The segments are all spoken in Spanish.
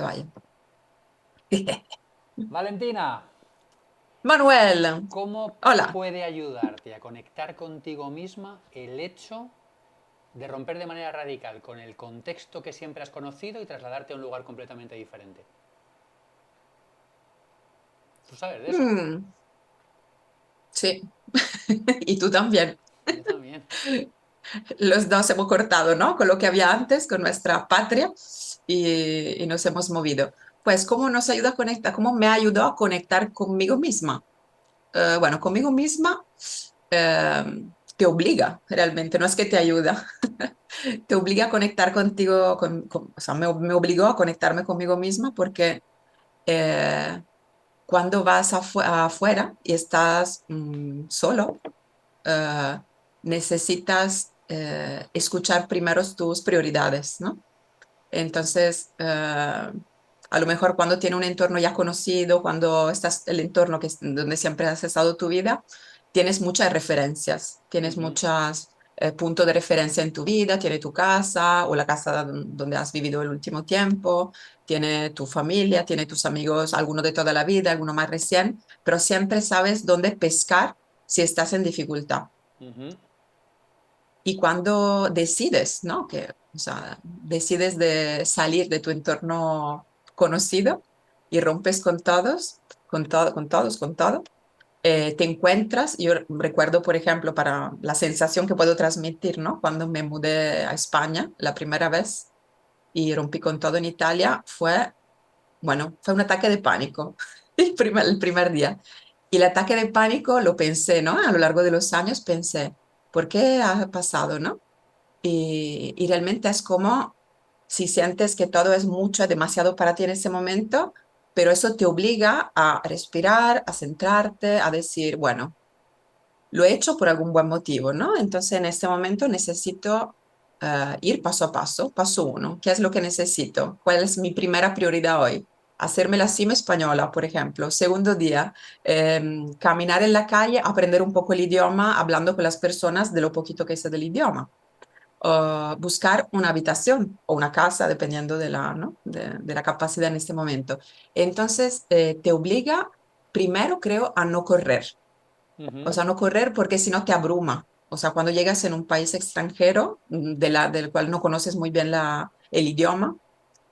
Vaya. Valentina, Manuel, ¿cómo hola. puede ayudarte a conectar contigo misma el hecho de romper de manera radical con el contexto que siempre has conocido y trasladarte a un lugar completamente diferente? ¿Tú sabes de eso? Mm, sí, y tú también. Yo también. Los dos hemos cortado, ¿no? Con lo que había antes, con nuestra patria, y nos hemos movido. Pues, ¿cómo nos ayuda a conectar? ¿Cómo me ayudó a conectar conmigo misma? Bueno, conmigo misma eh, te obliga, realmente, no es que te ayuda, te obliga a conectar contigo, o sea, me obligó a conectarme conmigo misma porque eh, cuando vas afuera y estás solo, eh, necesitas escuchar primero tus prioridades, ¿no? Entonces, a lo mejor cuando tiene un entorno ya conocido, cuando estás el entorno donde siempre has estado tu vida, tienes muchas referencias, tienes Ujú. muchos puntos de referencia en tu vida, tiene tu casa o la casa donde has vivido el último tiempo, tiene tu familia, tiene tus amigos, algunos de toda la vida, algunos más recién, pero siempre sabes dónde pescar si estás en dificultad. Ujú. Y cuando decides, ¿no? O sea, decides de salir de tu entorno conocido y rompes con todos, con todo, te encuentras, yo recuerdo, por ejemplo, para la sensación que puedo transmitir, ¿no? Cuando me mudé a España la primera vez y rompí con todo en Italia, bueno, fue un ataque de pánico el primer día. Y el ataque de pánico lo pensé, ¿no? A lo largo de los años pensé, ¿por qué ha pasado, no? Y realmente es como si sientes que todo es mucho, demasiado para ti en ese momento, pero eso te obliga a respirar, a centrarte, a decir, bueno, lo he hecho por algún buen motivo, ¿no? Entonces en este momento necesito ir paso a paso. Paso uno, ¿qué es lo que necesito? ¿Cuál es mi primera prioridad hoy? Hacerme la cima española, por ejemplo. Segundo día, caminar en la calle, aprender un poco el idioma, hablando con las personas de lo poquito que sé del idioma buscar una habitación o una casa, dependiendo de ¿no? de la capacidad en este momento. Entonces, te obliga, primero, creo, a no correr. O Ujú. sea, no correr porque si no te abruma. O sea, cuando llegas en un país extranjero del cual no conoces muy bien el idioma,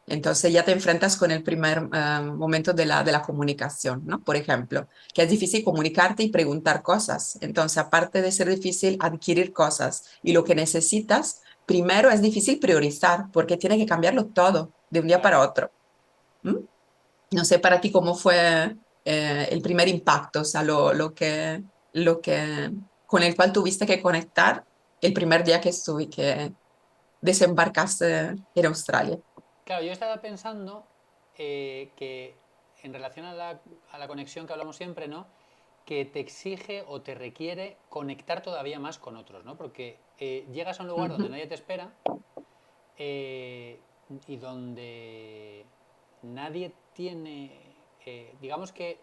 entonces ya te enfrentas con el primer momento de la comunicación, ¿no? Por ejemplo, que es difícil comunicarte y preguntar cosas. Entonces, aparte de ser difícil adquirir cosas y lo que necesitas, primero es difícil priorizar porque tiene que cambiarlo todo de un día Claro. para otro. ¿M? No sé para ti cómo fue el primer impacto, o sea, lo que, con el cual tuviste que conectar el primer día que desembarcaste en Australia. Claro, yo estaba pensando que en relación a la conexión que hablamos siempre, ¿no? Que te exige o te requiere conectar todavía más con otros, ¿no? Porque llegas a un lugar donde Ujú, nadie te espera eh, y donde nadie tiene, digamos que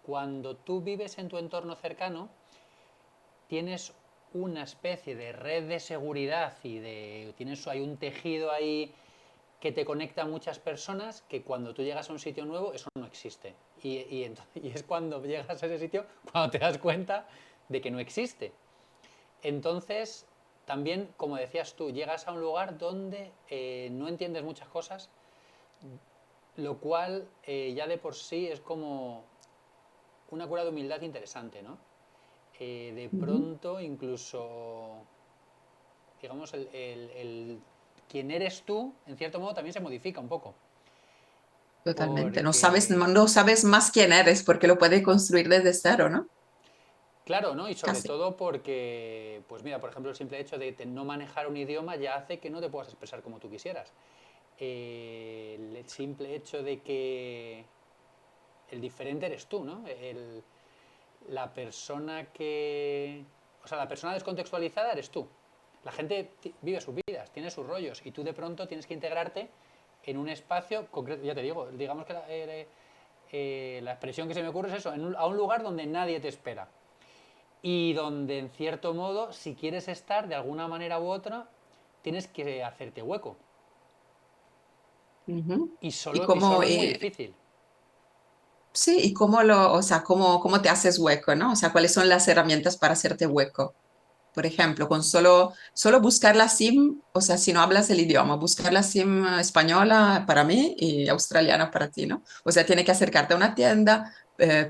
cuando tú vives en tu entorno cercano, tienes una especie de red de seguridad y hay un tejido ahí que te conecta a muchas personas que cuando tú llegas a un sitio nuevo eso no existe. Y es cuando llegas a ese sitio cuando te das cuenta de que no existe. Entonces, también, como decías tú, llegas a un lugar donde no entiendes muchas cosas, lo cual ya de por sí es como una cura de humildad interesante, ¿no? De ujú. pronto, incluso, digamos, quién eres tú, en cierto modo, también se modifica un poco. Totalmente. Porque, No sabes más quién eres porque lo puedes construir desde cero, ¿no? claro, ¿no? Y sobre Casi. todo porque, pues mira, por ejemplo, el simple hecho de no manejar un idioma ya hace que no te puedas expresar como tú quisieras. El simple hecho de que el diferente eres tú, ¿no? La persona que... O sea, la persona descontextualizada eres tú. La gente vive sus vidas, tiene sus rollos y tú de pronto tienes que integrarte en un espacio concreto. Ya te digo, digamos que la expresión que se me ocurre es eso, a un lugar donde nadie te espera. Y donde, en cierto modo, si quieres estar de alguna manera u otra, tienes que hacerte hueco. Ujú. Y Y cómo, solo es muy difícil. sí, y cómo o sea, cómo te haces hueco, ¿no? O sea, ¿cuáles son las herramientas para hacerte hueco? Por ejemplo, con solo buscar la SIM, o sea, si no hablas el idioma, buscar la SIM española para mí y australiana para ti, ¿no? O sea, tiene que acercarte a una tienda,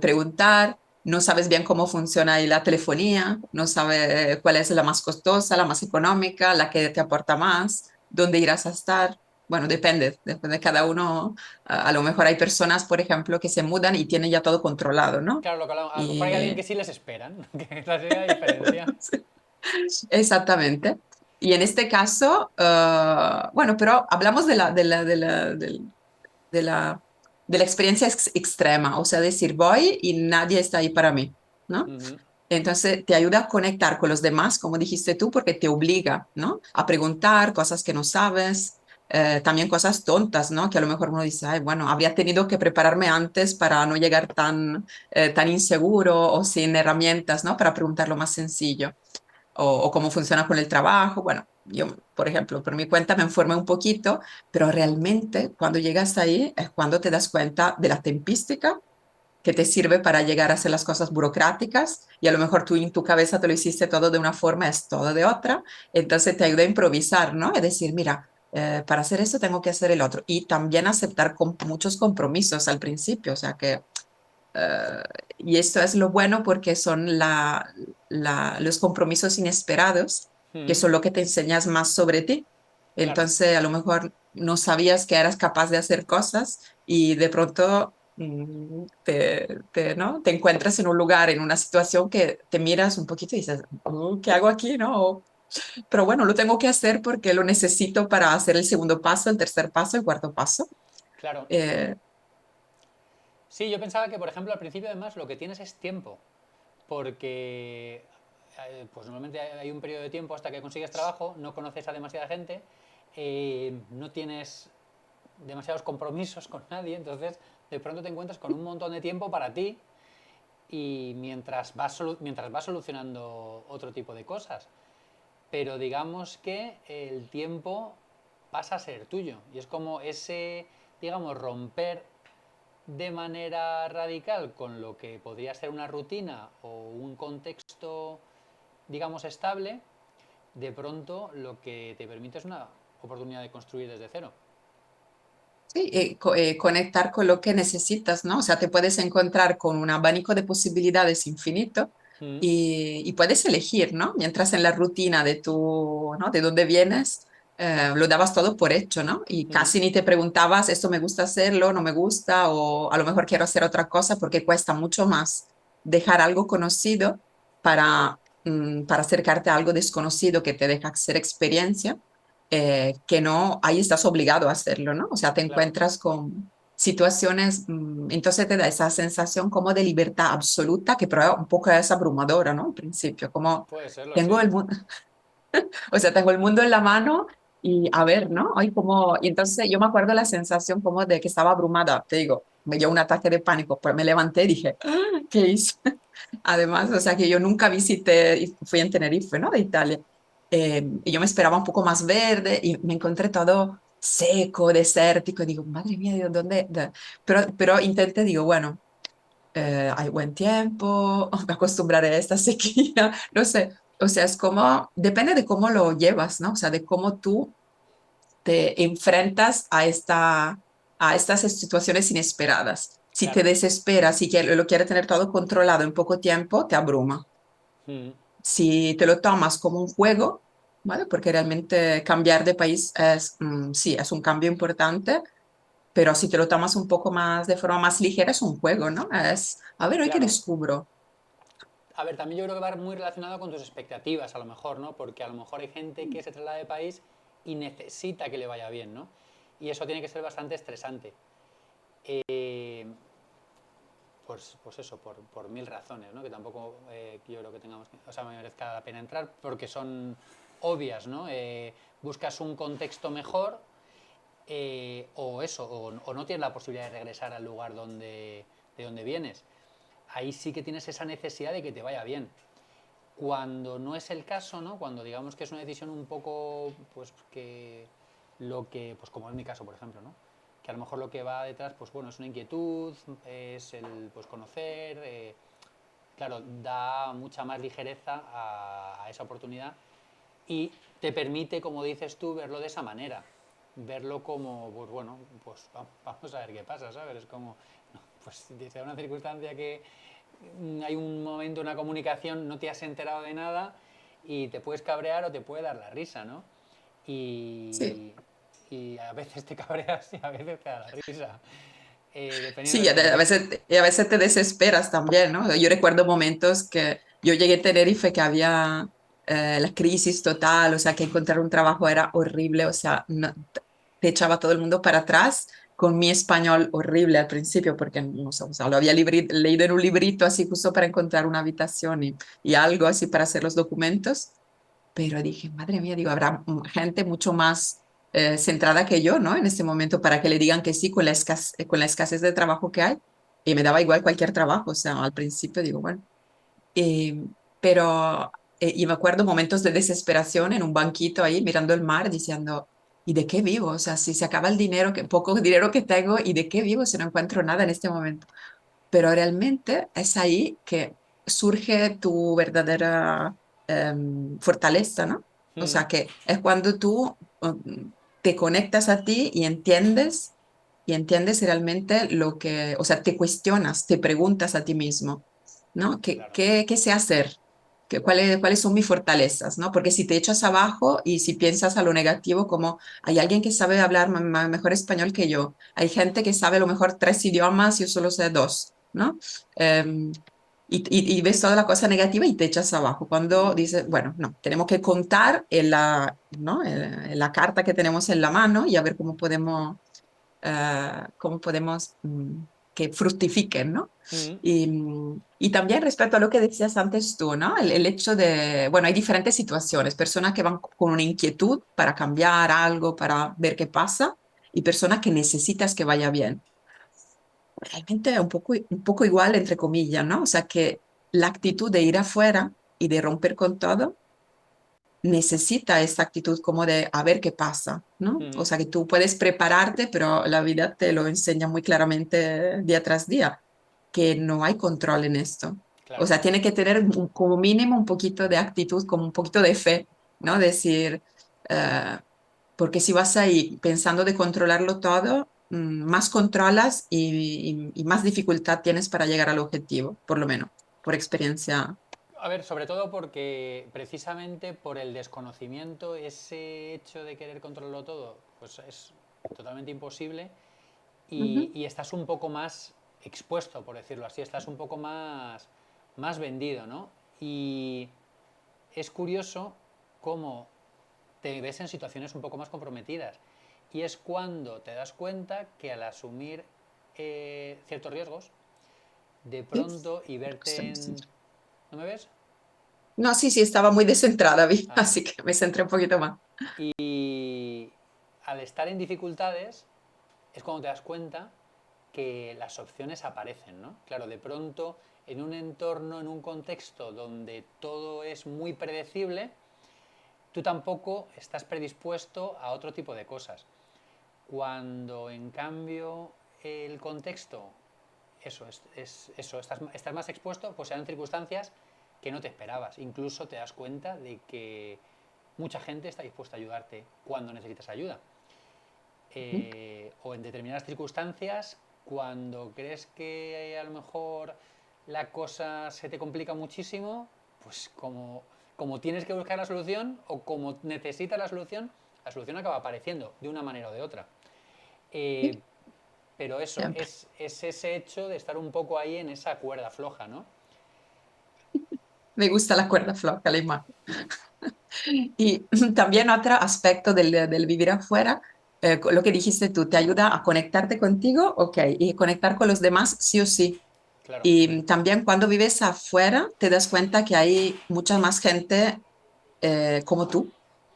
preguntar, no sabes bien cómo funciona ahí la telefonía, no sabes cuál es la más costosa, la más económica, la que te aporta más, dónde irás a estar. Bueno, depende de cada uno. A lo mejor hay personas, por ejemplo, que se mudan y tienen ya todo controlado, ¿no? Claro, a lo mejor hay alguien Y que sí les esperan, que es la sería la diferencia. exactamente. Y en este caso, bueno, pero hablamos de la, de la experiencia extrema, o sea, decir voy y nadie está ahí para mí, ¿no? Ujú. Entonces te ayuda a conectar con los demás, como dijiste tú, porque te obliga, ¿no? A preguntar cosas que no sabes, también cosas tontas, ¿no? Que a lo mejor uno dice, ay, bueno, habría tenido que prepararme antes para no llegar tan inseguro o sin herramientas, ¿no? Para preguntar lo más sencillo o cómo funciona con el trabajo. Bueno, yo, por ejemplo, por mi cuenta me informé un poquito, pero realmente cuando llegas ahí es cuando te das cuenta de la tempística que te sirve para llegar a hacer las cosas burocráticas y a lo mejor tú en tu cabeza te lo hiciste todo de una forma, es todo de otra, entonces te ayuda a improvisar, ¿no? Es decir, mira, para hacer esto tengo que hacer el otro y también aceptar muchos compromisos al principio, o sea que Uh, y esto es lo bueno porque son los compromisos inesperados, que Mm. son lo que te enseñas más sobre ti. Claro, Entonces, a lo mejor no sabías que eras capaz de hacer cosas y de pronto ¿no? Te encuentras en un lugar, en una situación que te miras un poquito y dices, ¿qué hago aquí? ¿No? Pero bueno, lo tengo que hacer porque lo necesito para hacer el segundo paso, el tercer paso, el cuarto paso. claro. Eh, Sí, yo pensaba que, por ejemplo, al principio además lo que tienes es tiempo, porque pues normalmente hay un periodo de tiempo hasta que consigues trabajo, no conoces a demasiada gente, no tienes demasiados compromisos con nadie, entonces de pronto te encuentras con un montón de tiempo para ti y mientras vas solucionando otro tipo de cosas. Pero digamos que el tiempo pasa a ser tuyo y es como ese, digamos, romper de manera radical con lo que podría ser una rutina o un contexto, digamos, estable, de pronto lo que te permite es una oportunidad de construir desde cero. Sí, conectar con lo que necesitas, ¿no? O sea, te puedes encontrar con un abanico de posibilidades infinito Mm, y puedes elegir, ¿no? Mientras en la rutina ¿no? De dónde vienes, lo dabas todo por hecho, ¿no? Y mm, casi ni te preguntabas, esto me gusta hacerlo, no me gusta, o a lo mejor quiero hacer otra cosa porque cuesta mucho más dejar algo conocido para acercarte a algo desconocido que te deja hacer experiencia que no, ahí estás obligado a hacerlo, ¿no? O sea, te claro, encuentras con situaciones, entonces te da esa sensación como de libertad absoluta, que pero un poco es abrumadora, ¿no? Al principio, como puede serlo, tengo sí. el mundo, o sea, tengo el mundo en la mano y a ver, ¿no? Y entonces yo me acuerdo la sensación como de que estaba abrumada, te digo, me dio un ataque de pánico, pues me levanté y dije, "Ah, ¿qué hice?" Además, o sea que yo nunca visité, y fui en Tenerife, ¿no? De Italia. Y yo me esperaba un poco más verde y me encontré todo seco, desértico. Y digo, madre mía, ¿de dónde? Pero intenté, digo, bueno, hay buen tiempo, me acostumbraré a esta sequía, no sé. O sea, es como, depende de cómo lo llevas, ¿no? O sea, de cómo tú te enfrentas a estas situaciones inesperadas. Si te Claro. desesperas y lo quieres tener todo controlado en poco tiempo, te abruma. Mm, Si te lo tomas como un juego, ¿vale? Porque realmente cambiar de país sí, es un cambio importante, pero si te lo tomas un poco más de forma más ligera, es un juego, ¿no? Es, a ver, hoy que claro. descubro. A ver, también yo creo que va muy relacionado con tus expectativas, a lo mejor, ¿no? Porque a lo mejor hay gente que se traslada de país y necesita que le vaya bien, ¿no? Y eso tiene que ser bastante estresante. Eh, pues eso, por mil razones, ¿no? Que tampoco yo creo que tengamos, o sea, me merezca la pena entrar, porque son obvias, ¿no? Buscas un contexto mejor o eso, o no tienes la posibilidad de regresar al lugar de donde vienes. Ahí sí que tienes esa necesidad de que te vaya bien. Cuando no es el caso, ¿no? Cuando digamos que es una decisión un poco, pues que lo que, pues como es mi caso, por ejemplo, ¿no? que a lo mejor lo que va detrás, pues bueno, es una inquietud, es el pues conocer, claro, da mucha más ligereza a esa oportunidad y te permite, como dices tú, verlo de esa manera. Verlo como, pues bueno, pues vamos a ver qué pasa, ¿sabes? Es como, no, pues si sea una circunstancia que hay un momento, una comunicación, no te has enterado de nada y te puedes cabrear o te puede dar la risa, ¿no? Sí. Y, y a veces te cabreas y a veces te da la risa, dependiendo Sí, del contexto. y a veces te desesperas también, ¿no? Yo recuerdo momentos que yo llegué a Tenerife que había la crisis total, o sea, que encontrar un trabajo era horrible, o sea, te echaba todo el mundo para atrás con mi español horrible al principio, porque no sé, o sea, lo había leído en un librito así justo para encontrar una habitación y algo así para hacer los documentos, pero dije, madre mía, digo, habrá gente mucho más centrada que yo, ¿no? En este momento para que le digan que sí con la escasez de trabajo que hay. Y me daba igual cualquier trabajo, o sea, al principio digo, bueno. Eh, pero, y me acuerdo momentos de desesperación en un banquito ahí mirando el mar diciendo, ¿y de qué vivo? O sea, si se acaba el dinero, que poco dinero que tengo, ¿y de qué vivo si no encuentro nada en este momento? Pero realmente es ahí que surge tu verdadera fortaleza, ¿no? O Mm, sea, que es cuando tú te conectas a ti y entiendes realmente lo que, o sea, te cuestionas, te preguntas a ti mismo, ¿no? claro. ¿Qué sé hacer? ¿Cuáles son mis fortalezas? ¿No? Porque si te echas abajo y si piensas a lo negativo, como hay alguien que sabe hablar mejor español que yo, hay gente que sabe a lo mejor 3 idiomas, yo solo sé 2, ¿no? Em, y ves toda la cosa negativa y te echas abajo. Cuando dices, bueno, no, tenemos que contar ¿no? En la carta que tenemos en la mano y a ver cómo podemos que fructifiquen, ¿no? Mm, Y también respecto a lo que decías antes tú, ¿no? El hecho de, bueno, hay diferentes situaciones, personas que van con una inquietud para cambiar algo, para ver qué pasa, y personas que necesitas que vaya bien. Realmente un poco igual, entre comillas, ¿no? O sea, que la actitud de ir afuera y de romper con todo necesita esta actitud como de a ver qué pasa, ¿no? O mm, sea, que tú puedes prepararte, pero la vida te lo enseña muy claramente día tras día, que no hay control en esto. O claro. sea, tiene que tener como mínimo un poquito de actitud, como un poquito de fe, ¿no? Decir, eh, porque si vas ahí pensando de controlarlo todo, más controlas y más dificultad tienes para llegar al objetivo, por lo menos, por experiencia. A ver, sobre todo porque precisamente por el desconocimiento, ese hecho de querer controlarlo todo, pues es totalmente imposible Ujú, y estás un poco más expuesto, por decirlo así, estás un poco más vendido, ¿no? Y es curioso cómo te ves en situaciones un poco más comprometidas. Y es cuando te das cuenta que al asumir ciertos riesgos, de sí. pronto y verte Sí. en... ¿No me ves? No, sí, sí, estaba muy descentrada, vi, Ah. así que me centré un poquito más. Y al estar en dificultades es cuando te das cuenta que las opciones aparecen, ¿no? Claro, de pronto en un entorno, en un contexto donde todo es muy predecible, tú tampoco estás predispuesto a otro tipo de cosas. Cuando en cambio el contexto, eso, es eso, estás más expuesto, pues sean circunstancias que no te esperabas. Incluso te das cuenta de que mucha gente está dispuesta a ayudarte cuando necesitas ayuda. O en determinadas circunstancias, cuando crees que a lo mejor la cosa se te complica muchísimo, pues como tienes que buscar la solución o como necesitas la solución acaba apareciendo de una manera o de otra. Sí, Eh, pero eso, siempre. es ese hecho de estar un poco ahí en esa cuerda floja, ¿no? Me gusta la cuerda floja, la imagen. Y también otro aspecto del vivir afuera, lo que dijiste tú, te ayuda a conectarte contigo, ok, y conectar con los demás, sí o sí. Claro. Y también cuando vives afuera, te das cuenta que hay mucha más gente como tú,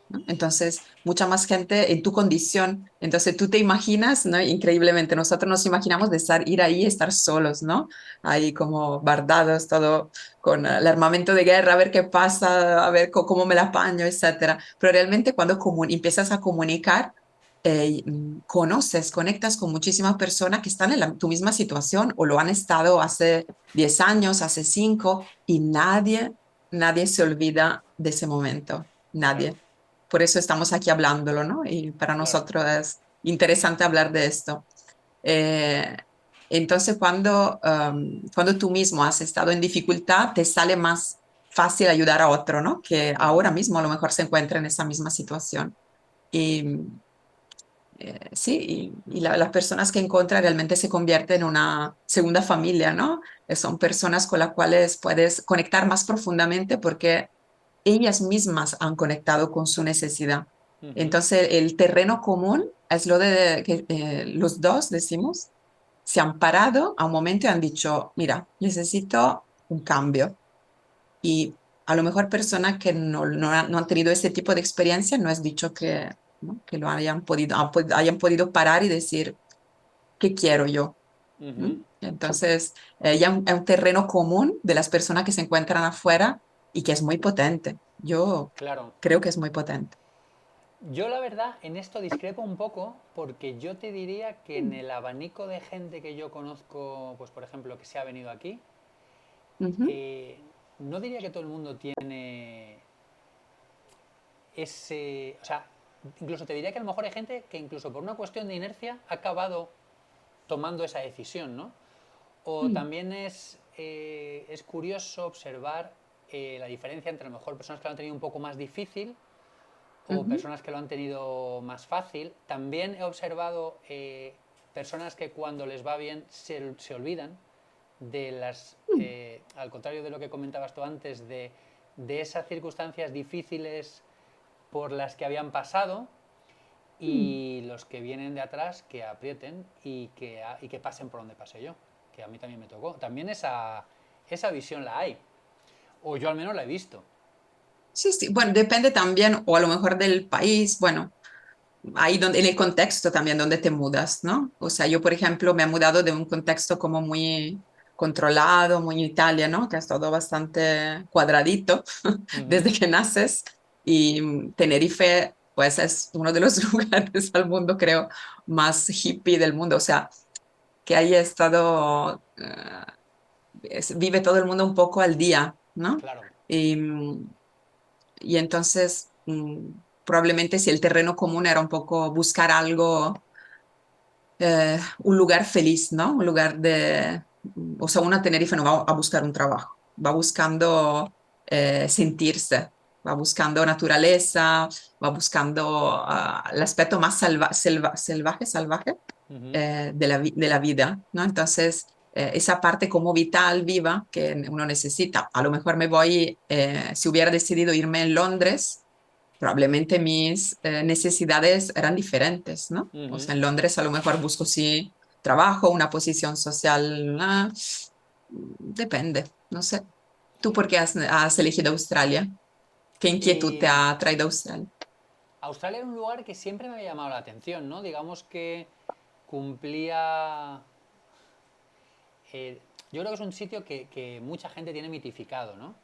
¿no? Entonces, mucha más gente en tu condición. Entonces, tú te imaginas, ¿no? Increíblemente, nosotros nos imaginamos de ir ahí, estar solos, ¿no? Ahí como bardados, todo con el armamento de guerra, a ver qué pasa, a ver cómo me la apaño, etcétera. Pero realmente cuando empiezas a comunicar, conoces, conectas con muchísimas personas que están en tu misma situación o lo han estado hace 10 años, hace 5, y nadie se olvida de ese momento, Claro, nadie. Por eso estamos aquí hablándolo, ¿no? Y para claro. nosotros es interesante hablar de esto. Eh, entonces, cuando tú mismo has estado en dificultad, te sale más fácil ayudar a otro, ¿no? Que Ujú, ahora mismo a lo mejor se encuentra en esa misma situación. Y sí, y las personas que encuentras realmente se convierten en una segunda familia, ¿no? Son personas con las cuales puedes conectar más profundamente porque ellas mismas han conectado con su necesidad. ujú, Entonces, el terreno común es lo de que los dos, decimos, se han parado a un momento y han dicho, mira, necesito un cambio. Y a lo mejor personas que no han tenido ese tipo de experiencia, no has dicho que, ¿no? Que lo hayan podido parar y decir, ¿qué quiero yo? ¿Mm? ujú. Entonces, ya es un terreno común de las personas que se encuentran afuera y que es muy potente. Yo Claro. creo que es muy potente. Yo la verdad en esto discrepo un poco porque yo te diría que en Mm. el abanico de gente que yo conozco, pues por ejemplo, que se ha venido aquí, Ujú, eh, no diría que todo el mundo tiene ese... O sea, incluso te diría que a lo mejor hay gente que incluso por una cuestión de inercia ha acabado tomando esa decisión, ¿no? O mm, también es curioso observar la diferencia entre a lo mejor personas que lo han tenido un poco más difícil o ujú, personas que lo han tenido más fácil. También he observado personas que cuando les va bien se olvidan de las, mm, al contrario de lo que comentabas tú antes, de esas circunstancias difíciles por las que habían pasado mm. y los que vienen de atrás que aprieten y que pasen por donde pasé yo, que a mí también me tocó. También esa visión la hay, o yo al menos la he visto. Sí, sí. Bueno, depende también, o a lo mejor del país, bueno, ahí donde, en el contexto también donde te mudas, ¿no? O sea, yo, por ejemplo, me he mudado de un contexto como muy controlado, muy Italia, ¿no? Que es todo bastante cuadradito Ujú, desde que naces. Y Tenerife, pues es uno de los lugares al mundo, creo, más hippie del mundo. O sea, que haya estado, vive todo el mundo un poco al día, ¿no? claro, Y, y entonces, probablemente si el terreno común era un poco buscar algo, un lugar feliz, ¿no? Un lugar de, o sea, uno a Tenerife no va a buscar un trabajo, va buscando sentirse, va buscando naturaleza, va buscando el aspecto más salvaje ujú, de la vida, ¿no? Entonces, esa parte como vital, viva, que uno necesita. A lo mejor me voy, si hubiera decidido irme en Londres, probablemente mis necesidades eran diferentes, ¿no? O ujú. sea, en Londres a lo mejor busco sí trabajo, una posición social, depende, no sé. ¿Tú por qué has elegido Australia? ¿Qué inquietud te Y ha traído Australia? Australia era un lugar que siempre me había llamado la atención, ¿no? Digamos que cumplía... eh, yo creo que es un sitio que mucha gente tiene mitificado, ¿no?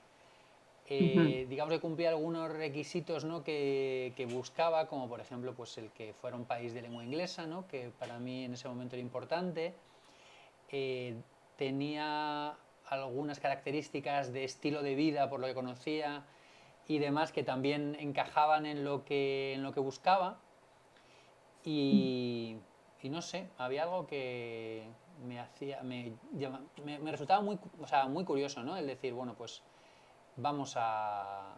Ujú, Digamos que cumplía algunos requisitos, ¿no? que buscaba, como por ejemplo pues el que fuera un país de lengua inglesa, ¿no? Que para mí en ese momento era importante. Eh, Tenía algunas características de estilo de vida, por lo que conocía, y demás que también encajaban en lo que buscaba. Y, y no sé, había algo que me hacía, me resultaba muy, o sea, muy curioso, ¿no? El decir, bueno, pues vamos a,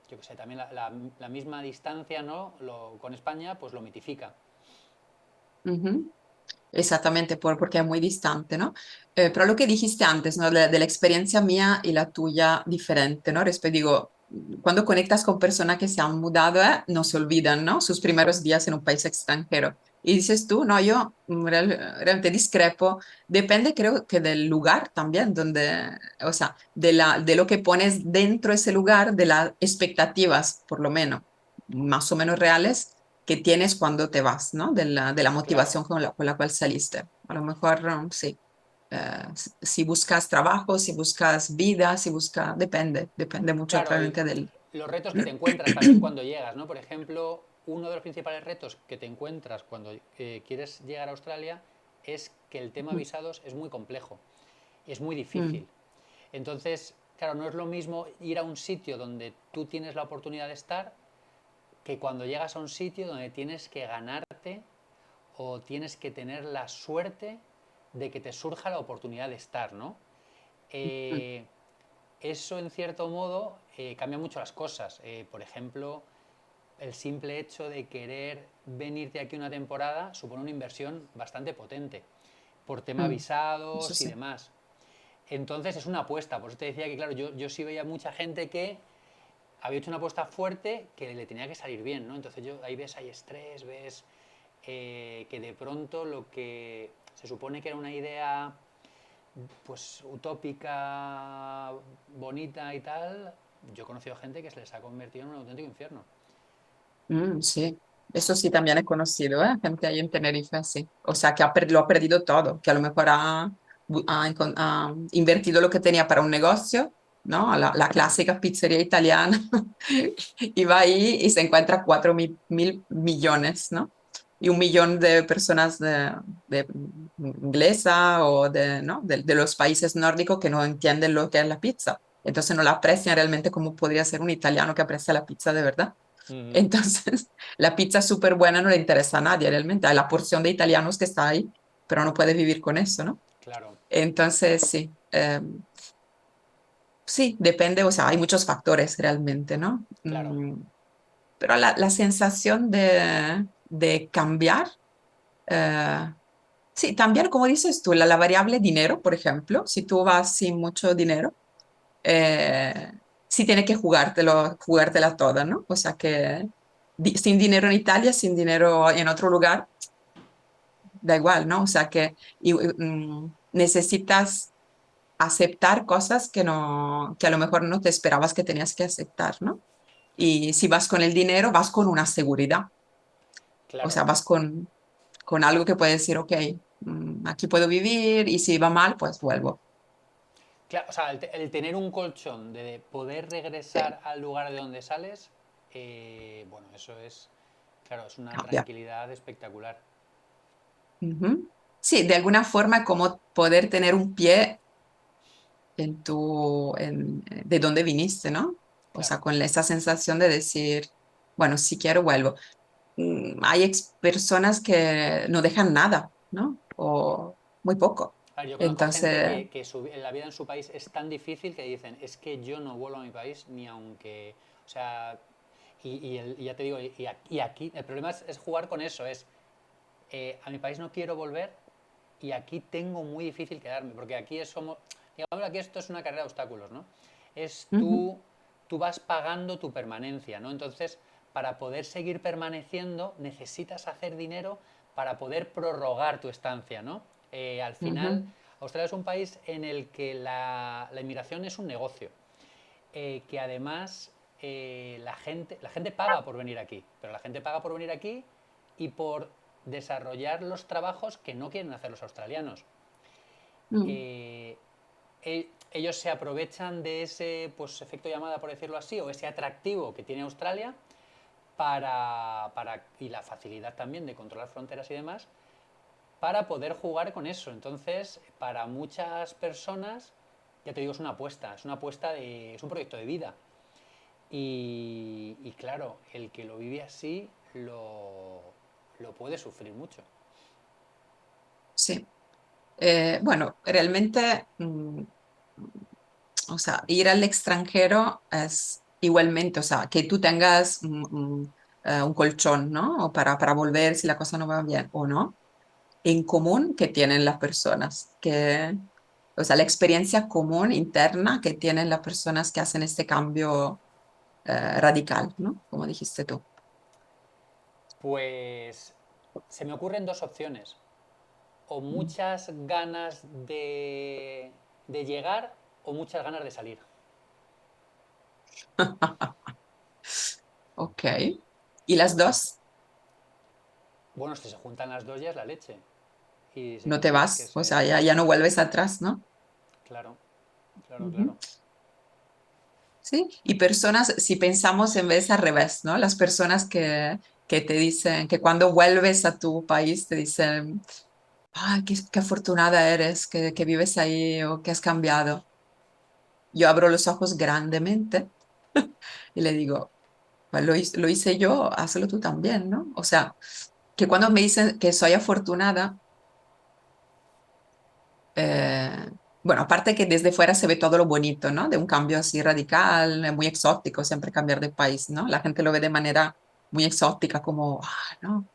yo qué sé, también la misma distancia, ¿no? Con España, pues lo mitifica. ujú. Exactamente, porque es muy distante, ¿no? Pero lo que dijiste antes, ¿no? De la experiencia mía y la tuya diferente, ¿no? Respecto, digo, cuando conectas con personas que se han mudado, no se olvidan, ¿no? Sus primeros días en un país extranjero. Y dices tú, no, yo realmente discrepo. Depende, creo que del lugar también, donde, o sea, de lo que pones dentro de ese lugar, de las expectativas, por lo menos, más o menos reales que tienes cuando te vas, ¿no? De la Claro, motivación con la cual saliste. A lo mejor, sí. Si buscas trabajo, si buscas vida, si buscas, depende mucho claro, realmente del... los retos que te encuentras también cuando llegas, ¿no? Por ejemplo, uno de los principales retos que te encuentras cuando quieres llegar a Australia es que el tema visados es muy complejo, es muy Mm, difícil. Entonces, claro, no es lo mismo ir a un sitio donde tú tienes la oportunidad de estar que cuando llegas a un sitio donde tienes que ganarte o tienes que tener la suerte de que te surja la oportunidad de estar, ¿no? mm, Eh, Eso en cierto modo cambia mucho las cosas. Por ejemplo, el simple hecho de querer venirte aquí una temporada supone una inversión bastante potente por tema mm. Eso visados y sí. demás. Entonces es una apuesta. Por eso te decía que, claro, yo sí veía mucha gente que había hecho una apuesta fuerte que le tenía que salir bien, ¿no? Entonces ahí ves, hay estrés, ves que de pronto lo que se supone que era una idea pues utópica, bonita y tal, yo he conocido gente que se les ha convertido en un auténtico infierno. Sí, eso sí también he conocido, ¿eh? Gente ahí en Tenerife, sí. O sea, que lo ha perdido todo, que a lo mejor ha invertido lo que tenía para un negocio, ¿no? La clásica pizzería italiana, y va ahí y se encuentra 4.000 millones, ¿no? Y 1 millón de personas de inglesa o ¿no? De los países nórdicos que no entienden lo que es la pizza. Entonces no la aprecian realmente como podría ser un italiano que aprecia la pizza de verdad. Uh -huh. Entonces, la pizza súper buena no le interesa a nadie realmente. Hay la porción de italianos que está ahí, pero no puede vivir con eso, ¿no? Claro, Entonces, sí, sí, depende, o sea, hay muchos factores realmente, ¿no? claro. Pero la sensación de cambiar, eh, sí, también como dices tú, la variable dinero, por ejemplo, si tú vas sin mucho dinero, eh, sí tienes que jugártela toda, ¿no? O sea que sin dinero en Italia, sin dinero en otro lugar, da igual, ¿no? O sea que necesitas aceptar cosas que no, que a lo mejor no te esperabas que tenías que aceptar, ¿no? Y si vas con el dinero, vas con una seguridad, o Claro. sea, vas con algo que puedes decir, ok, aquí puedo vivir y si va mal, pues vuelvo. Claro, o sea, el tener un colchón de poder Sí, regresar al lugar de donde sales, bueno, eso es, claro, es una cambia. tranquilidad espectacular. Ujú. Sí, de alguna forma como poder tener un pie de dónde viniste, ¿no? O sea, Claro. con esa sensación de decir, bueno, si quiero, vuelvo. Hay personas que no dejan nada, ¿no? O muy poco. A ver, yo conozco gente Entonces, que la vida en su país es tan difícil que dicen, es que yo no vuelvo a mi país ni aunque, o sea, y ya te digo, y aquí, el problema es jugar con eso, es, a mi país no quiero volver y aquí tengo muy difícil quedarme, porque aquí es como, digamos, aquí esto es una carrera de obstáculos, ¿no? Es ujú, tú vas pagando tu permanencia, ¿no? Entonces, para poder seguir permaneciendo, necesitas hacer dinero para poder prorrogar tu estancia, ¿no? Al final, ujú, Australia es un país en el que la inmigración es un negocio, que además la gente paga por venir aquí, pero la gente paga por venir aquí y por desarrollar los trabajos que no quieren hacer los australianos. mm, Eh, Ellos se aprovechan de ese pues, efecto llamada, por decirlo así, o ese atractivo que tiene Australia y la facilidad también de controlar fronteras y demás, para poder jugar con eso. Entonces, para muchas personas, ya te digo, es una apuesta es un proyecto de vida. Y claro, el que lo vive así lo puede sufrir mucho. sí. Bueno, realmente, o sea, ir al extranjero es igualmente, o sea, que tú tengas un colchón, ¿no? O para volver si la cosa no va bien o no, en común que tienen las personas, o sea, la experiencia común interna que tienen las personas que hacen este cambio radical, ¿no? Como dijiste tú. Pues se me ocurren dos opciones. O muchas ganas de llegar o muchas ganas de salir. Ok. ¿Y las dos? Bueno, si se juntan las dos ya es la leche. Y si No te consigues que vas, o sea, se... ya no vuelves atrás, ¿no? Claro, claro, Ujú. claro. Sí, y personas, si pensamos en vez al revés, ¿no? Las personas que te dicen que cuando vuelves a tu país te dicen, ay, qué afortunada eres, que vives ahí o que has cambiado. Yo abro los ojos grandemente y le digo, pues lo hice yo, hazlo tú también, ¿no? O sea, que cuando me dicen que soy afortunada, eh, bueno, aparte que desde fuera se ve todo lo bonito, ¿no? De un cambio así radical, muy exótico, siempre cambiar de país, ¿no? La gente lo ve de manera muy exótica, como, ah, ¿no?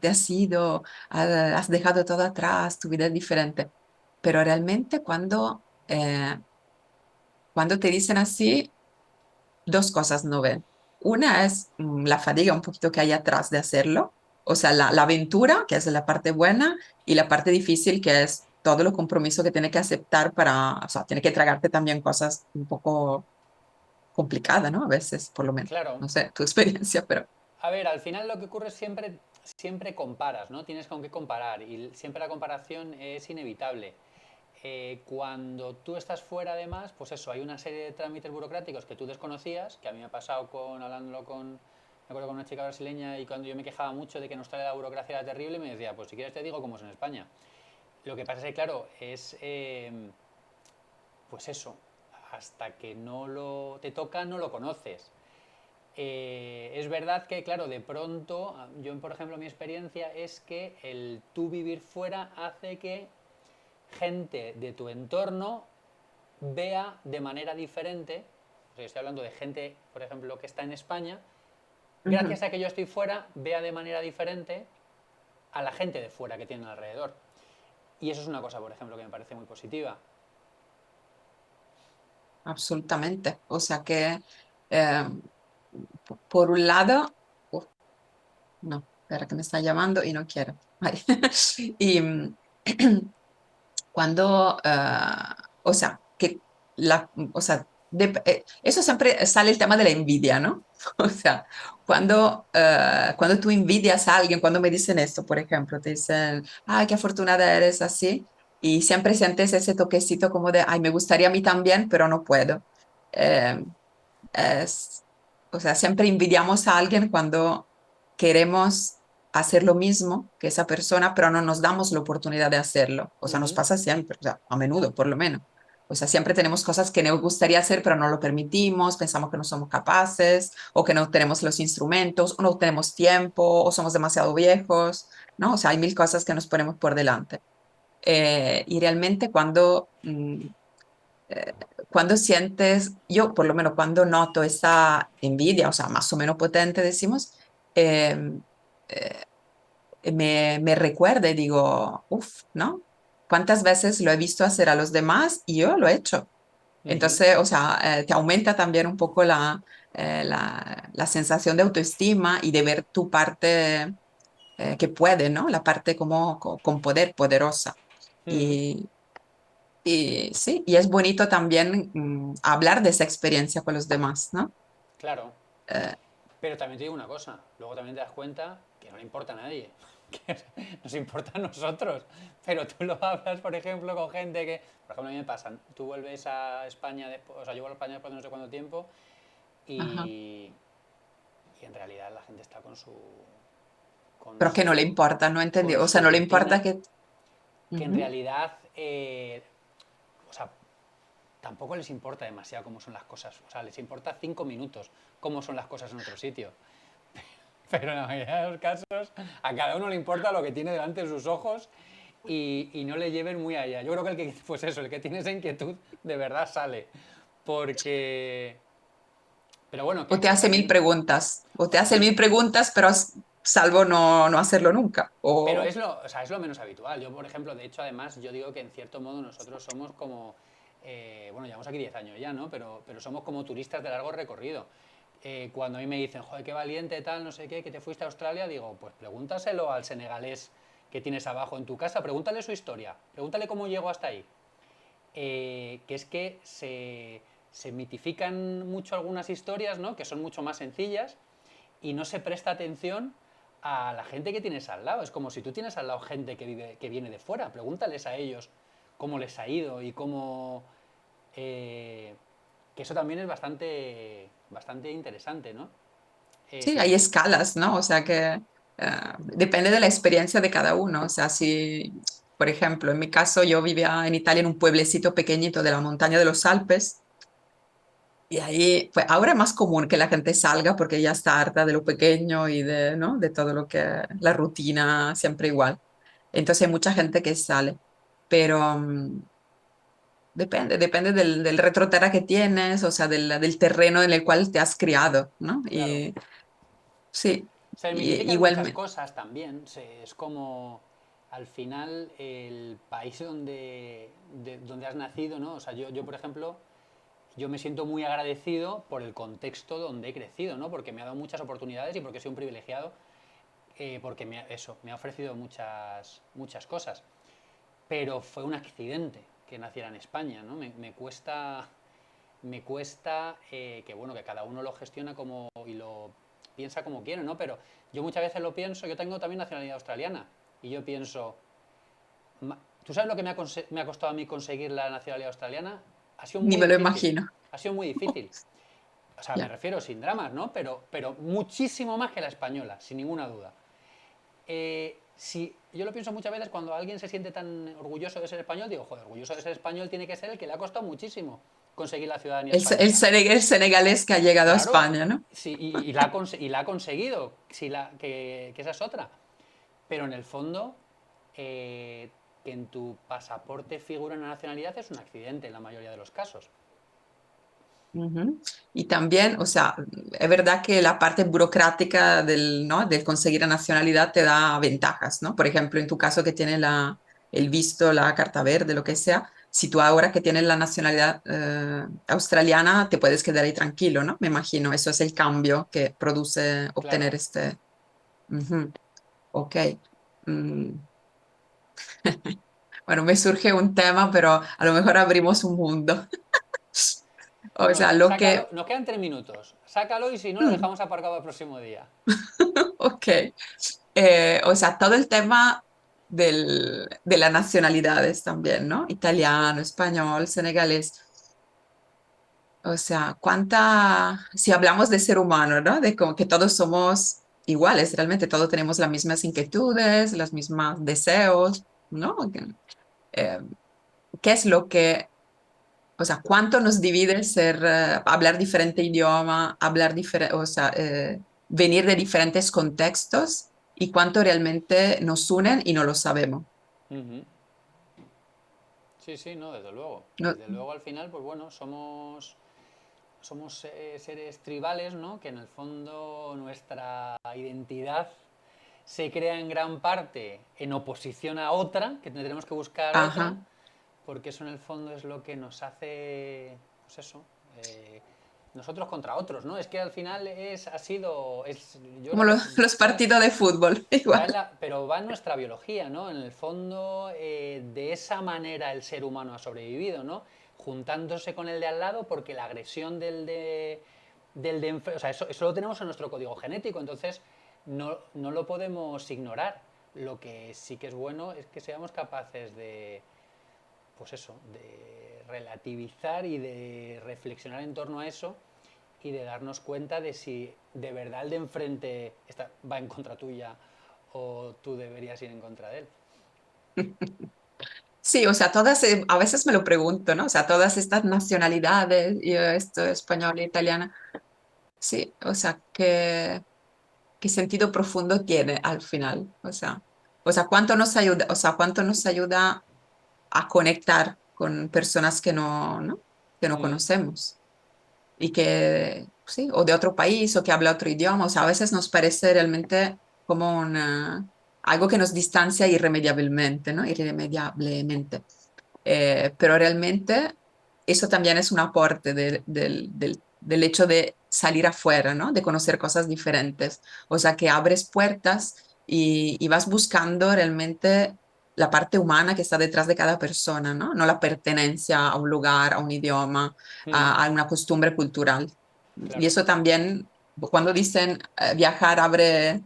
Te has ido, has dejado todo atrás, tu vida es diferente. Pero realmente cuando te dicen así, dos cosas no ven. Una es la fatiga un poquito que hay atrás de hacerlo, o sea, la aventura, que es la parte buena, y la parte difícil, que es todo lo compromiso que tiene que aceptar para, o sea, tiene que tragarte también cosas un poco complicadas, ¿no? A veces, por lo menos. Claro. No sé, tu experiencia, pero... A ver, al final lo que ocurre es siempre comparas, ¿no? Tienes con qué comparar y siempre la comparación es inevitable. Cuando tú estás fuera, además, pues eso, hay una serie de trámites burocráticos que tú desconocías, que a mí me ha pasado hablándolo me acuerdo con una chica brasileña y cuando yo me quejaba mucho de que en Australia la burocracia era terrible, me decía, pues si quieres te digo cómo es en España. Lo que pasa es que, claro, pues eso, hasta que te toca no lo conoces. Es verdad que, claro, de pronto, yo por ejemplo mi experiencia es que el tú vivir fuera hace que gente de tu entorno vea de manera diferente, o sea, estoy hablando de gente, por ejemplo, que está en España, Ujú. gracias a que yo estoy fuera, vea de manera diferente a la gente de fuera que tienen alrededor. Y eso es una cosa, por ejemplo, que me parece muy positiva. Absolutamente. O sea que, eh, por un lado, uf, no, espera que me está llamando y no quiero. Ay. Y cuando, o sea, o sea, eso siempre sale el tema de la envidia, ¿no? O sea, cuando tú envidias a alguien, cuando me dicen esto, por ejemplo, te dicen, ay, qué afortunada eres así, y siempre sientes ese toquecito como de, ay, me gustaría a mí también, pero no puedo. Eh, es, o sea, siempre envidiamos a alguien cuando queremos hacer lo mismo que esa persona, pero no nos damos la oportunidad de hacerlo. O sea, nos Ujú, pasa siempre, o sea, a menudo por lo menos. O sea, siempre tenemos cosas que nos gustaría hacer, pero no lo permitimos, pensamos que no somos capaces, o que no tenemos los instrumentos, o no tenemos tiempo, o somos demasiado viejos, ¿no? O sea, hay mil cosas que nos ponemos por delante. Y realmente eh, cuando sientes, yo por lo menos cuando noto esa envidia, o sea, más o menos potente, decimos, eh, eh, me recuerda y digo, uff, ¿no? ¿Cuántas veces lo he visto hacer a los demás y yo lo he hecho? ujú, Entonces, o sea, te aumenta también un poco la sensación de autoestima y de ver tu parte que puede, ¿no? La parte como con poder, poderosa. ujú, Y sí, y es bonito también hablar de esa experiencia con los demás, ¿no? claro. Eh, Pero también te digo una cosa, luego también te das cuenta que no le importa a nadie, que nos importa a nosotros. Pero tú lo hablas, por ejemplo, con gente que, por ejemplo, a mí me pasa, tú vuelves a España después, o sea, yo vuelvo a España después de no sé cuánto tiempo ajá. y, y en realidad la gente está con Pero que no le su, importa, no entendí. con O sea, su no le importa rutina, que... que en Ujú, realidad, o sea, tampoco les importa demasiado cómo son las cosas. O sea, les importa 5 minutos cómo son las cosas en otro sitio. Pero en la mayoría de los casos, a cada uno le importa lo que tiene delante de sus ojos y no le lleven muy allá. Yo creo que pues eso, el que tiene esa inquietud de verdad sale. Porque. Pero bueno, o te que hace mil también. preguntas, o te hace Perdón. mil preguntas, pero salvo no hacerlo nunca. Pero O, o sea, es lo menos habitual. Yo, por ejemplo, de hecho, además, yo digo que en cierto modo nosotros somos como. Bueno, llevamos aquí 10 años ya, ¿no? Pero somos como turistas de largo recorrido. Cuando a mí me dicen, joder, qué valiente, tal, no sé qué, que te fuiste a Australia, digo, pues pregúntaselo al senegalés que tienes abajo en tu casa, pregúntale su historia, pregúntale cómo llegó hasta ahí. Que es que se mitifican mucho algunas historias, ¿no? Que son mucho más sencillas y no se presta atención a la gente que tienes al lado. Es como si tú tienes al lado gente que viene de fuera, pregúntales a ellos cómo les ha ido y cómo. eh, que eso también es bastante interesante, ¿no? Sí, hay Que, escalas, ¿no? O sea que depende de la experiencia de cada uno. O sea, si, por ejemplo, en mi caso yo vivía en Italia en un pueblecito pequeñito de la montaña de los Alpes y ahí, pues ahora es más común que la gente salga porque ya está harta de lo pequeño y de, ¿no? De todo lo que, la rutina siempre igual. Entonces hay mucha gente que sale, pero depende del retroterra que tienes, o sea, del terreno en el cual te has criado, ¿no? claro, Y sí, se mitifican muchas igualmente. cosas también. Es como al final el país donde has nacido, ¿no? O sea, yo, por ejemplo, yo me siento muy agradecido por el contexto donde he crecido, ¿no? Porque me ha dado muchas oportunidades y porque soy un privilegiado, porque me ha ofrecido muchas cosas. Pero fue un accidente que naciera en España, ¿no? Me cuesta que bueno, que cada uno lo gestiona como y lo piensa como quiere, ¿no? Pero yo muchas veces lo pienso, yo tengo también nacionalidad australiana y yo pienso, ¿tú sabes lo que me ha costado a mí conseguir la nacionalidad australiana? Ha sido Ni muy me lo difícil, imagino. ha sido muy difícil. O sea, me Ya. refiero sin dramas, ¿no? Pero muchísimo más que la española, sin ninguna duda. Si yo lo pienso muchas veces cuando alguien se siente tan orgulloso de ser español, digo, joder, orgulloso de ser español tiene que ser el que le ha costado muchísimo conseguir la ciudadanía española. El senegalés que ha llegado a Claro, España, ¿no? sí, y la ha conseguido, que esa es otra. Pero en el fondo, eh, que en tu pasaporte figura una nacionalidad es un accidente en la mayoría de los casos. Ujú. Y también, o sea, es verdad que la parte burocrática del, ¿no? Del conseguir la nacionalidad te da ventajas, ¿no? Por ejemplo, en tu caso que tienes el visto, la carta verde, lo que sea, si tú ahora que tienes la nacionalidad australiana, te puedes quedar ahí tranquilo, ¿no? Me imagino, eso es el cambio que produce obtener Claro, este. Ujú. Ok. Mm, Bueno, me surge un tema, pero a lo mejor abrimos un mundo. O bueno, sea, lo sácalo, que. nos quedan 3 minutos, sácalo y si no lo mm, dejamos aparcado el próximo día. ok. O sea, todo el tema de las nacionalidades también, ¿no? Italiano, español, senegalés. O sea, si hablamos de ser humano, ¿no? De como que todos somos iguales, realmente todos tenemos las mismas inquietudes, los mismos deseos, ¿no? Eh, ¿Qué es lo que, o sea, cuánto nos divide hablar diferente idioma, o sea, venir de diferentes contextos y cuánto realmente nos unen y no lo sabemos? Ujú. Sí, sí, no, desde luego. No- Desde luego al final, pues bueno, somos seres tribales, ¿no? Que en el fondo nuestra identidad se crea en gran parte en oposición a otra, que tendremos que buscar otra, Ajá. porque eso en el fondo es lo que nos hace, pues eso, eh, nosotros contra otros, ¿no? Es que al final ha sido, yo Como creo que los partidos de fútbol, igual. pero va en nuestra biología, ¿no? En el fondo, de esa manera el ser humano ha sobrevivido, ¿no? Juntándose con el de al lado porque la agresión o sea, eso lo tenemos en nuestro código genético, entonces no lo podemos ignorar. Lo que sí que es bueno es que seamos capaces de, pues eso, de relativizar y de reflexionar en torno a eso y de darnos cuenta de si de verdad el de enfrente va en contra tuya o tú deberías ir en contra de él. Sí, o sea, a veces me lo pregunto, ¿no? O sea, todas estas nacionalidades, y esto, español e italiana, sí, o sea, ¿qué sentido profundo tiene al final? ¿Cuánto nos ayuda, cuánto nos ayuda a conectar con personas que no, que no Mm, conocemos y que, sí, o de otro país o que habla otro idioma? O sea, a veces nos parece realmente como algo que nos distancia irremediablemente, ¿no? Irremediablemente. Pero realmente eso también es un aporte del hecho de salir afuera, ¿no? De conocer cosas diferentes. O sea, que abres puertas y vas buscando realmente la parte humana que está detrás de cada persona, ¿no? No la pertenencia a un lugar, a un idioma, mm, a una costumbre cultural. Y claro, eso también, cuando dicen viajar abre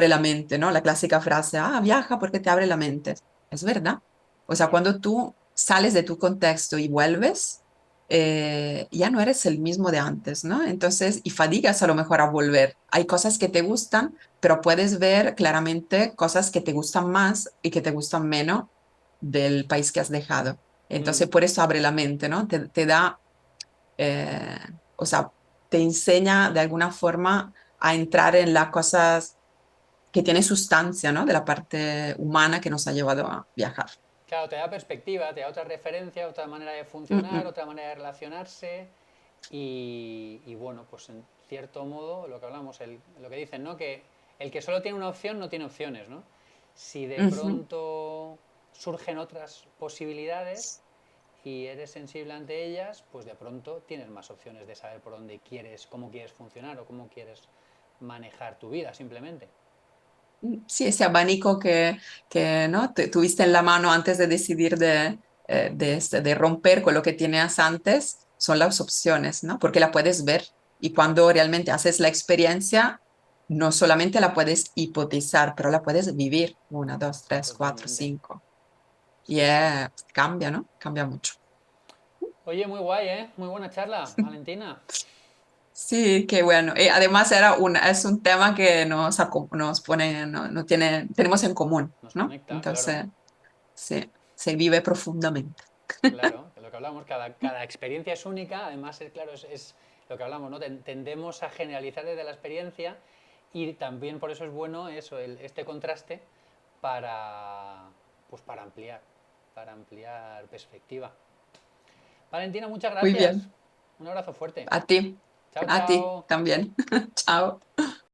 la mente, ¿no? La clásica frase, viaja porque te abre la mente. Es verdad. O sea, claro. cuando tú sales de tu contexto y vuelves, ya no eres el mismo de antes, ¿no? Entonces, y fatigas a lo mejor a volver. Hay cosas que te gustan, pero puedes ver claramente cosas que te gustan más y que te gustan menos del país que has dejado. Mm. Entonces, por eso abre la mente, ¿no? Te da, eh, o sea, te enseña de alguna forma a entrar en las cosas que tienen sustancia, ¿no? De la parte humana que nos ha llevado a viajar. Claro, te da perspectiva, te da otra referencia, otra manera de Mm, funcionar, mm. otra manera de relacionarse y bueno, pues en cierto modo lo que hablamos, lo que dicen, ¿no? Que el que solo tiene una opción no tiene opciones, ¿no? Si de Ujú. pronto surgen otras posibilidades y eres sensible ante ellas, pues de pronto tienes más opciones de saber por dónde quieres, cómo quieres funcionar o cómo quieres manejar tu vida simplemente. Sí, ese abanico que ¿no? Tuviste en la mano antes de decidir de romper con lo que tenías antes, son las opciones, ¿no? Porque la puedes ver y cuando realmente haces la experiencia, no solamente la puedes hipotizar, pero la puedes vivir. Una, dos, tres, cuatro, Totalmente. cinco. Y Sí, sí. cambia, ¿no? Cambia mucho. Oye, muy guay, ¿eh? Muy buena charla, Valentina. Sí, qué bueno. Y además es un tema que nos pone, no tiene, tenemos en común, Nos ¿no? conecta, claro. Entonces, sí, se vive profundamente. Claro, de lo que hablamos, cada experiencia es única, además, claro, es lo que hablamos, ¿no? Tendemos a generalizar desde la experiencia y también por eso es bueno eso, este contraste para, pues para ampliar perspectiva. Valentina, muchas Muy gracias. bien. Un abrazo fuerte. A ti, Chao, a ti chao. también. Chao.